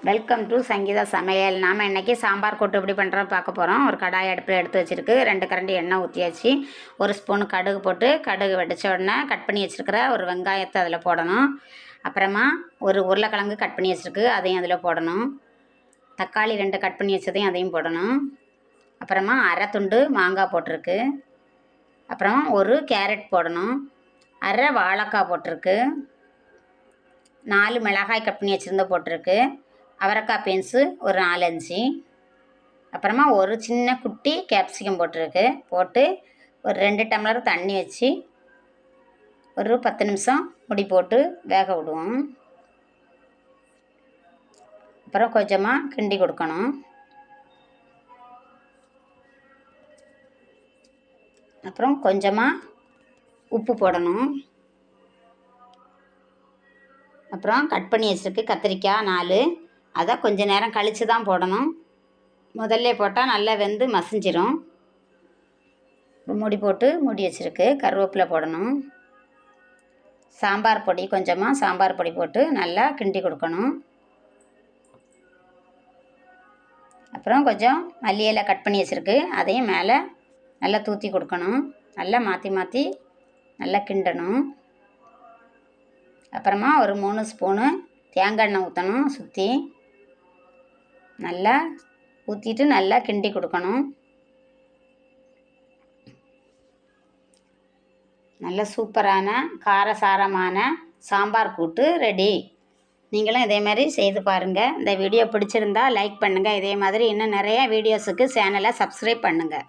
Welcome to Sangeetha சமையல். நாம் இன்றைக்கி சாம்பார் கூட்டு எப்படி பண்ணுறோம் பார்க்க போகிறோம். ஒரு கடாய் அடுப்பில் எடுத்து வச்சுருக்கு, 2 கரண்டி எண்ணெய் ஊற்றியாச்சு. 1 ஸ்பூனு கடுகு போட்டு, கடுகு வெடித்த உடனே கட் பண்ணி வச்சுருக்கிற ஒரு வெங்காயத்தை அதில் போடணும். அப்புறமா ஒரு உருளைக்கிழங்கு கட் பண்ணி வச்சுருக்கு, அதையும் அதில் போடணும். தக்காளி 2 கட் பண்ணி வச்சதையும் அதையும் போடணும். அப்புறமா அரை துண்டு மாங்காய் போட்டிருக்கு. அப்புறமா ஒரு கேரட் போடணும். அரை வாழைக்காய் போட்டிருக்கு. 4 மிளகாய் கட் பண்ணி வச்சுருந்த போட்டிருக்கு. அவரைக்காய் பீன்ஸு ஒரு 4-5. அப்புறமா ஒரு சின்ன குட்டி கேப்சிகம் போட்டிருக்கு. போட்டு ஒரு 2 டம்ளர் தண்ணி வச்சு ஒரு 10 நிமிஷம் முடி போட்டு வேக விடுவோம். அப்புறம் கொஞ்சமாக கிண்டி கொடுக்கணும். அப்புறம் கொஞ்சமாக உப்பு போடணும். அப்புறம் கட் பண்ணி வச்சுருக்கு கத்திரிக்காய் 4, அதை கொஞ்சம் நேரம் கழித்து தான் போடணும். முதல்ல போட்டால் நல்லா வெந்து மசிஞ்சிரும். மூடி போட்டு மூடி வச்சுருக்கு. கருவேப்பிலை போடணும். சாம்பார் பொடி கொஞ்சமாக சாம்பார் பொடி போட்டு நல்லா கிண்டி கொடுக்கணும். அப்புறம் கொஞ்சம் மல்லி இலை கட் பண்ணி வச்சுருக்கு, அதையும் மேலே நல்லா தூற்றி கொடுக்கணும். நல்லா மாற்றி மாற்றி நல்லா கிண்டணும். அப்புறமா ஒரு 3 ஸ்பூனு தேங்காய் எண்ணெய் ஊற்றணும். சுற்றி நல்லா ஊற்றிட்டு நல்லா கிண்டி கொடுக்கணும். நல்ல சூப்பரான காரசாரமான சாம்பார் கூட்டு ரெடி. நீங்களும் இதே மாதிரி செய்து பாருங்கள். இந்த வீடியோ பிடிச்சிருந்தா லைக் பண்ணுங்கள். இதே மாதிரி இன்னும் நிறைய வீடியோஸுக்கு சேனலை சப்ஸ்கிரைப் பண்ணுங்கள்.